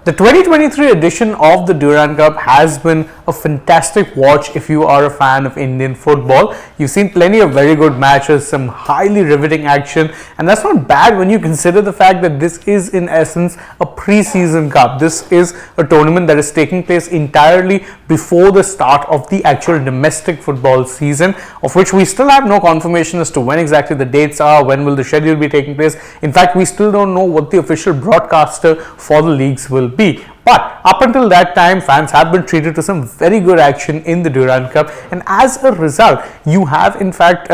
The 2023 edition of the Durand Cup has been a fantastic watch if you are a fan of Indian football. You've seen plenty of very good matches, some highly riveting action, and that's not bad when you consider the fact that this is in essence a pre-season cup. This is a tournament that is taking place entirely before the start of the actual domestic football season, of which we still have no confirmation as to when exactly the dates are, when will the schedule be taking place. In fact, we still don't know what the official broadcaster for the leagues will be. But up until that time, fans have been treated to some very good action in the Durand Cup, and as a result, you have in fact,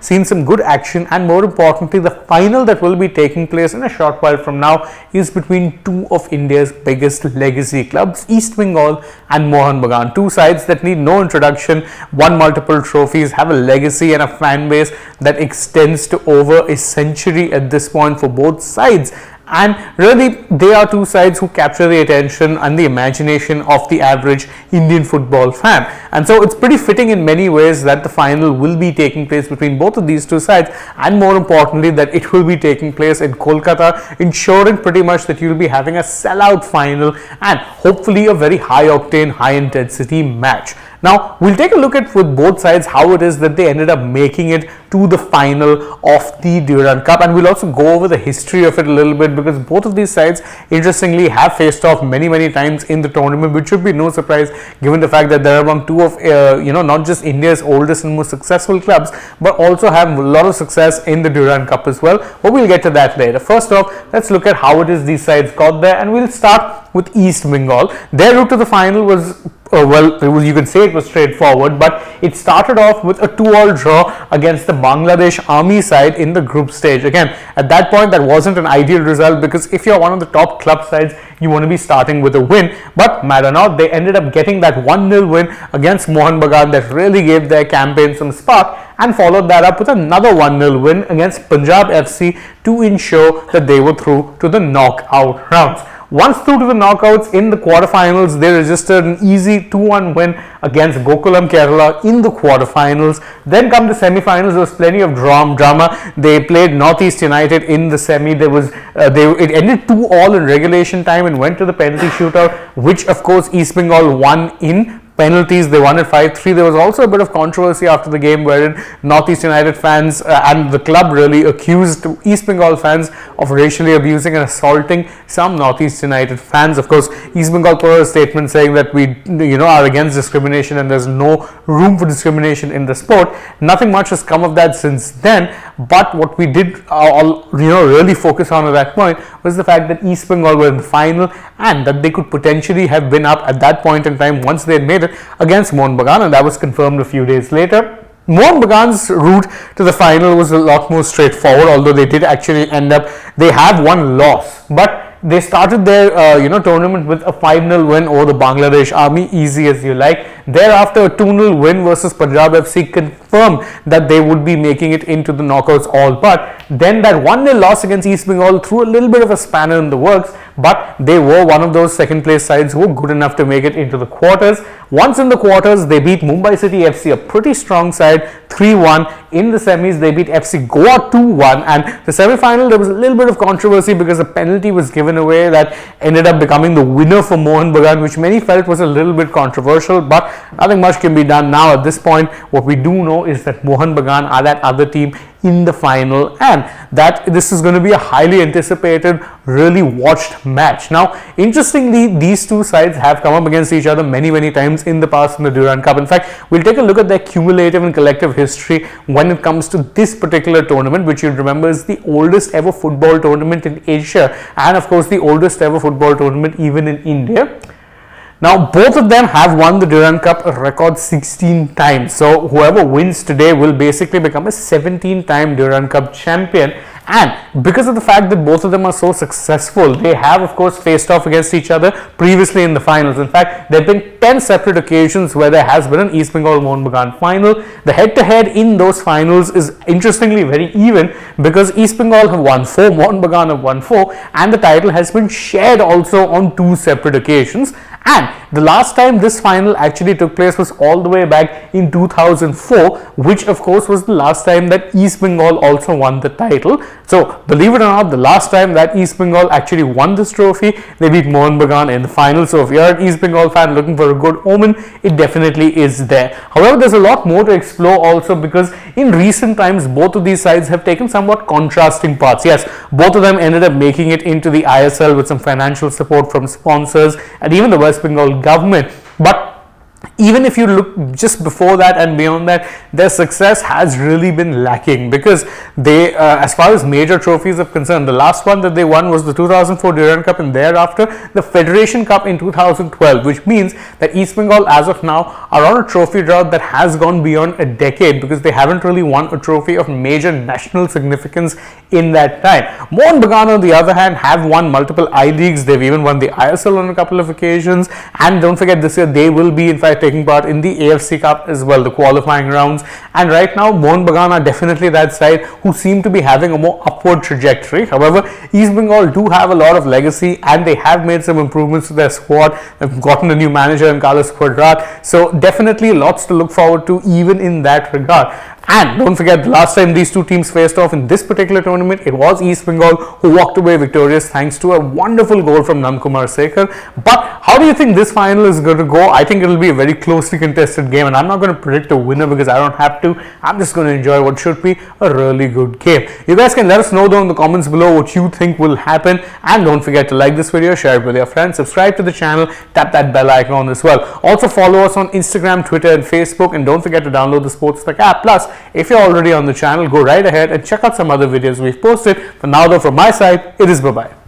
seen some good action, and more importantly, the final that will be taking place in a short while from now is between two of India's biggest legacy clubs, East Bengal and Mohun Bagan. Two sides that need no introduction, won multiple trophies, have a legacy and a fan base that extends to over a century at this point for both sides. And really, they are two sides who capture the attention and the imagination of the average Indian football fan. And so it's pretty fitting in many ways that the final will be taking place between both of these two sides, and more importantly that it will be taking place in Kolkata, ensuring pretty much that you'll be having a sellout final and hopefully a very high octane, high intensity match. Now, we'll take a look at with both sides how it is that they ended up making it to the final of the Durand Cup, and we'll also go over the history of it a little bit, because both of these sides interestingly have faced off many times in the tournament, which should be no surprise given the fact that they're among two of not just India's oldest and most successful clubs, but also have a lot of success in the Durand Cup as well. But we'll get to that later. First off, let's look at how it is these sides got there, and we'll start with East Bengal. Their route to the final was you can say it was straightforward, but it started off with a 2-2 draw against the Bangladesh Army side in the group stage. Again, at that point, that wasn't an ideal result, because if you're one of the top club sides, you want to be starting with a win. But matter not, they ended up getting that 1-0 win against Mohun Bagan that really gave their campaign some spark, and followed that up with another 1-0 win against Punjab FC to ensure that they were through to the knockout rounds. Once through to the knockouts, in the quarterfinals, they registered an easy 2-1 win against Gokulam Kerala in the quarterfinals. Then come the semi-finals, there was plenty of drama. They played Northeast United in the semi. It ended 2-2 in regulation time and went to the penalty shootout, which of course East Bengal won in penalties. They won it 5-3. There was also a bit of controversy after the game, wherein Northeast United fans and the club really accused East Bengal fans of racially abusing and assaulting some Northeast United fans. Of course, East Bengal put out a statement saying that we are against discrimination and there's no room for discrimination in the sport. Nothing much has come of that since then, but what we did really focus on at that point was the fact that East Bengal were in the final, and that they could potentially have been up at that point in time once they had made it against Mohun Bagan, and that was confirmed a few days later. Mohun Bagan's route to the final was a lot more straightforward, although they did actually they have one loss, but they started their tournament with a 5-0 win over the Bangladesh Army, easy as you like. Thereafter, a 2-0 win versus Punjab FC confirmed that they would be making it into the knockouts all but. Then that 1-0 loss against East Bengal threw a little bit of a spanner in the works, but they were one of those second place sides who were good enough to make it into the quarters. Once in the quarters, they beat Mumbai City FC, a pretty strong side, 3-1. In the semis, they beat FC Goa 2-1, and the semi-final, there was a little bit of controversy because a penalty was given away that ended up becoming the winner for Mohun Bagan, which many felt was a little bit controversial, but nothing much can be done now at this point. What we do know is that Mohun Bagan are that other team in the final, and that this is going to be a highly anticipated, really watched match. Now, interestingly, these two sides have come up against each other many times in the past in the Durand Cup. In fact, we'll take a look at their cumulative and collective history when it comes to this particular tournament, which you'll remember is the oldest ever football tournament in Asia, and of course the oldest ever football tournament even in India. Now, both of them have won the Durand Cup a record 16 times. So, whoever wins today will basically become a 17-time Durand Cup champion. And because of the fact that both of them are so successful, they have of course faced off against each other previously in the finals. In fact, there have been 10 separate occasions where there has been an East Bengal Mohun Bagan final. The head-to-head in those finals is interestingly very even, because East Bengal have won 4, Mohun Bagan have won 4, and the title has been shared also on 2 separate occasions. And the last time this final actually took place was all the way back in 2004, which of course was the last time that East Bengal also won the title. So believe it or not, the last time that East Bengal actually won this trophy, they beat Mohun Bagan in the final. So if you're an East Bengal fan looking for a good omen, it definitely is there. However, there's a lot more to explore also, because in recent times both of these sides have taken somewhat contrasting paths. Yes, both of them ended up making it into the ISL with some financial support from sponsors and even the West Bengal government, but even if you look just before that and beyond that, their success has really been lacking, because they, as far as major trophies are concerned, the last one that they won was the 2004 Durand Cup, and thereafter the Federation Cup in 2012, which means that East Bengal as of now are on a trophy drought that has gone beyond a decade, because they haven't really won a trophy of major national significance in that time. Mohun Bagan, on the other hand, have won multiple I-Leagues. They've even won the ISL on a couple of occasions, and don't forget, this year they will be in fact taking part in the AFC Cup as well, the qualifying rounds. And right now Mohun Bagan are definitely that side who seem to be having a more upward trajectory. However, East Bengal do have a lot of legacy, and they have made some improvements to their squad. They've gotten a new manager in Carlos Quadrat, so definitely lots to look forward to even in that regard. And don't forget, the last time these two teams faced off in this particular tournament, it was East Bengal who walked away victorious thanks to a wonderful goal from Nankumar Sekhar. But how do you think this final is going to go? I think it will be a very closely contested game, and I'm not going to predict a winner because I don't have to. I'm just going to enjoy what should be a really good game. You guys can let us know though in the comments below what you think will happen, and don't forget to like this video, share it with your friends, subscribe to the channel, tap that bell icon as well. Also follow us on Instagram, Twitter and Facebook, and don't forget to download the SportsTak app. Plus, if you're already on the channel, go right ahead and check out some other videos we've posted. For now though, from my side, it is bye-bye.